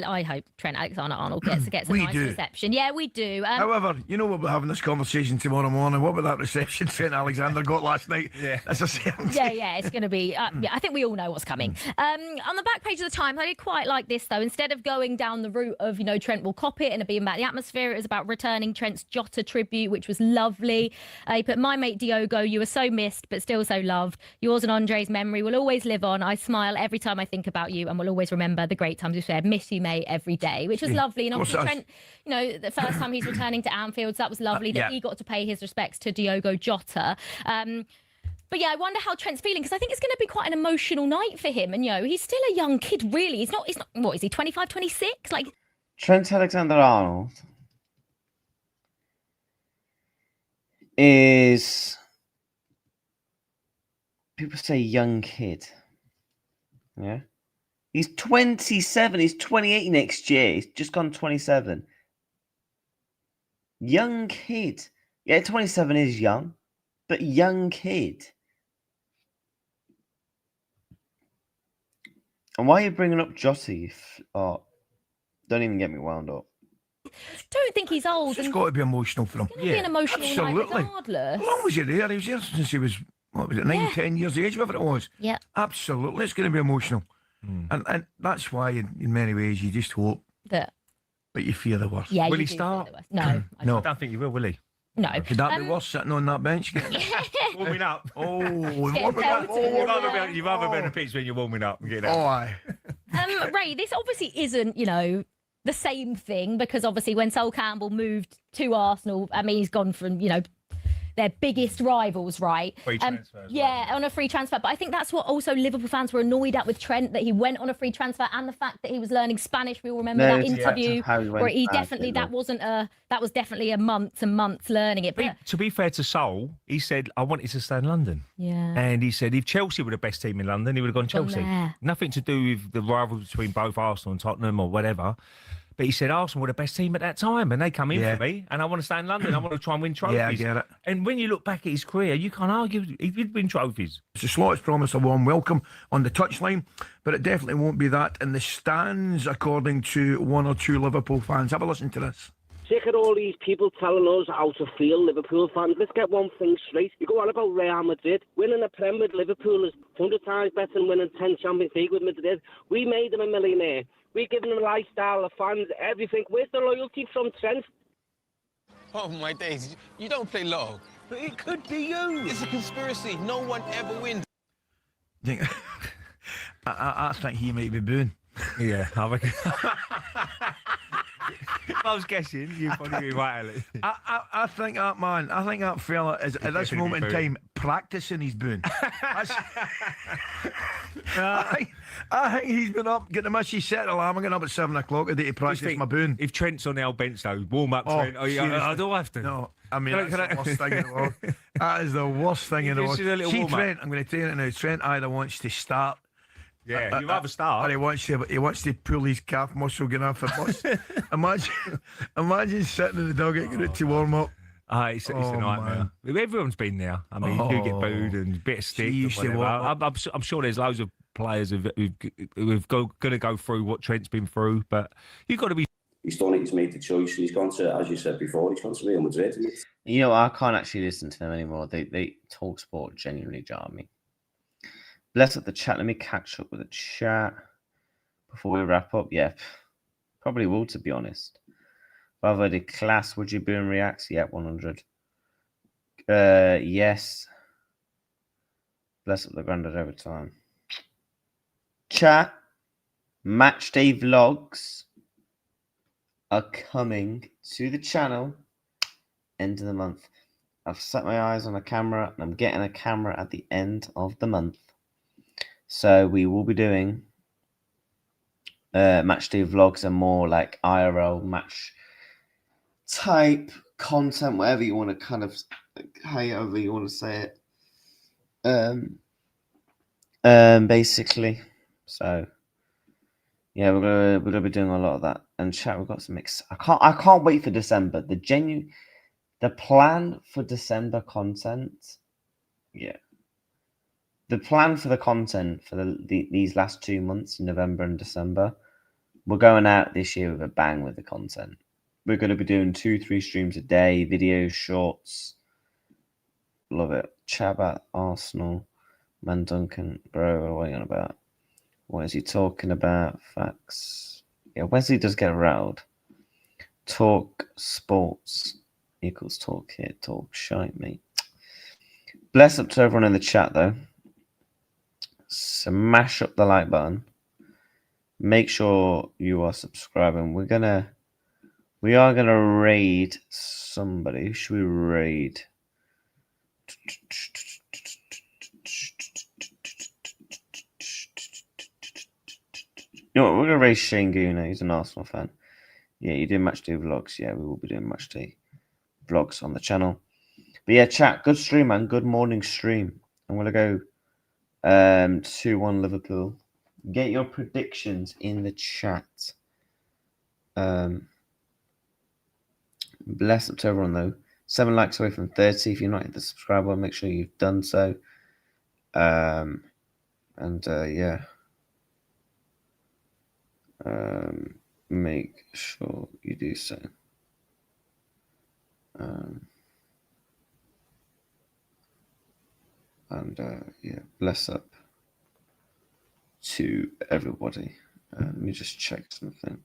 I hope Trent Alexander-Arnold gets a nice reception. Yeah, we do. However, we'll be having this conversation tomorrow morning. What about that reception Trent Alexander got last night? Yeah. That's a shame. Yeah, it's going to be... I think we all know what's coming. On the back page of the Times, I did quite like this, though. Instead of going down the route of, Trent will cop it and it being about the atmosphere, it was about returning Trent's Jota tribute, which was lovely. He put, my mate Diogo, you were so missed, but still so loved. Yours and Andre's memory will always live on. I smile every time I think about you and will always remember the great times we shared. Miss you, mate, every day, which was lovely. And obviously Trent, the first time he's returning to Anfield, so that was lovely that he got to pay his respects to Diogo Jota. But I wonder how Trent's feeling, because I think it's going to be quite an emotional night for him. And he's still a young kid, really. He's not. What is he? 25, 26? Like Trent Alexander-Arnold is, people say, young kid. Yeah. He's 27. He's 28 next year. He's just gone 27. Young kid. Yeah, 27 is young, but young kid. And why are you bringing up Jota? Don't even get me wound up. Don't think he's old. It's got to be emotional for him. It's going to be an emotional night regardless. How long was he there? He was there since he was, 9, 10 years of age, whatever it was. Yeah. Absolutely. It's going to be emotional. And that's why, in many ways, you just hope that. But you fear the worst. Yeah, will he start? No. No. I don't think he will he? No. Could that be worse sitting on that bench? Warming up. You've rather been a pitch when you're warming up. Aye. Ray, this obviously isn't, the same thing, because obviously when Sol Campbell moved to Arsenal, I mean, he's gone from, the their biggest rivals, right? Free transfer as yeah, on a free transfer. But I think that's what also Liverpool fans were annoyed at with Trent, that he went on a free transfer, and the fact that he was learning Spanish. We all remember that interview where he definitely that was definitely a months and months learning it. But to be fair to Sol, he said, I wanted to stay in London. Yeah. And he said if Chelsea were the best team in London, he would have gone Chelsea. Nothing to do with the rivalry between both Arsenal and Tottenham or whatever. But he said Arsenal were the best team at that time, and they come in for me, and I want to stay in London. I want to try and win trophies. Yeah, I get it. And when you look back at his career, you can't argue. He did win trophies. The slots promise a warm welcome on the touchline, but it definitely won't be that in the stands, according to one or two Liverpool fans. Have a listen to this. Sick of all these people telling us how to feel, Liverpool fans. Let's get one thing straight. You go on about Real Madrid. Winning a Prem with Liverpool is 100 times better than winning 10 Champions League with Madrid. We made them a millionaire. We're giving them a lifestyle, the fans, everything. Where's the loyalty from Trent? Oh, my days. You don't play low. But it could be you. It's a conspiracy. No one ever wins. I think he might be booing. Yeah, I reckon. If I was guessing, you'd probably be right, Alex. I think that man, I think that fella is at this moment in time practicing his booing. I think he's been up, getting the machine set alarm. I'm getting up at 7 o'clock today to practice my booing. If Trent's on our bench though, warm up Trent. I don't have to. No, I mean that's the worst thing in the world. That is the worst thing in the world. See Trent, I'm going to tell you now. Trent either wants to start. Yeah, you'd rather start. Or he wants to pull his calf muscle, get off the bus. imagine sitting in the dugout, getting it to warm up. It's a nightmare. Man. Everyone's been there. I mean, you get booed and a bit of stick. I'm sure there's loads of players who've going to go through what Trent's been through, but you've got to be. He's done it, he's made the choice, and he's gone to, as you said before, he's gone to Real Madrid. You know, I can't actually listen to them anymore. They talk sport genuinely jar me. Bless up the chat. Let me catch up with the chat before we wrap up. Yeah, probably will, to be honest. Bravo, the class. Would you boom reacts? Yeah, 100. Yes. Bless up the Grandad over time. Chat. Match day vlogs are coming to the channel end of the month. I've set my eyes on a camera, and I'm getting a camera at the end of the month. So we will be doing match day vlogs and more like IRL match type content, whatever you want to kind of, however you want to say it. Basically. So yeah, we're gonna be doing a lot of that. And chat, we've got some I can't wait for December. The plan for December content. Yeah. The plan for the content for these last 2 months, November and December, we're going out this year with a bang with the content. We're going to be doing 2-3 streams a day, videos, shorts. Love it. Chat about Arsenal. Man Duncan, bro, what are you on about? What is he talking about? Facts. Yeah, Wesley does get rattled. Talk sports equals talk here. Talk shite, mate. Bless up to everyone in the chat, though. Smash up the like button. Make sure you are subscribing. We are gonna raid somebody. Who should we raid? You know what, we're gonna raid Shane Guna. He's an Arsenal fan. Yeah, you do match day vlogs. Yeah, we will be doing match day vlogs on the channel. But yeah, chat. Good stream, man. Good morning stream. I'm gonna go 2-1 Liverpool. Get your predictions in the chat. Bless up to everyone though. 7 likes away from 30. If you're not hit the subscribe button, make sure you've done so. Yeah. Make sure you do so. Yeah, bless up to everybody. Let me just check something.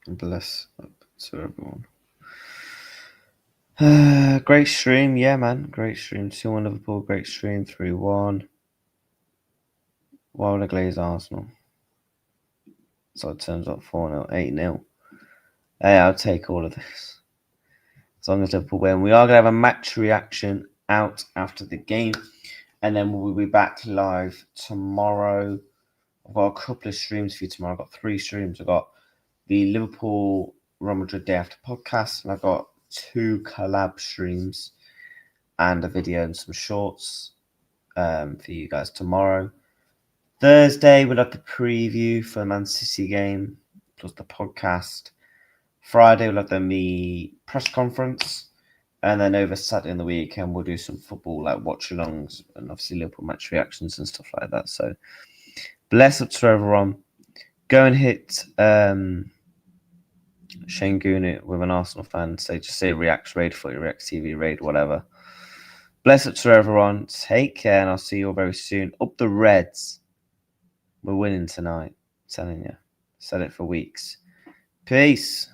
Bless up to everyone. Great stream, yeah, man. Great stream. 2-1 Liverpool. Great stream. 3-1. Why would I glaze Arsenal? So it turns out 4-0, 8-0. Hey, I'll take all of this. As long as Liverpool win. We are going to have a match reaction out after the game. And then we'll be back live tomorrow. I've got a couple of streams for you tomorrow. I've got 3 streams. I've got the Liverpool Real Madrid Day After podcast. And I've got 2 collab streams and a video and some shorts for you guys tomorrow. Thursday, we'll have the preview for the Man City game, plus the podcast. Friday, we'll have the press conference. And then over Saturday in the weekend, we'll do some football, like watch-alongs and obviously Liverpool match reactions and stuff like that. So, bless up to everyone. Go and hit Shane Goonit with an Arsenal fan. Just say Reacts Raid, footyreactstv Raid, whatever. Bless up to everyone. Take care, and I'll see you all very soon. Up the Reds. We're winning tonight. I'm telling you. Said it for weeks. Peace.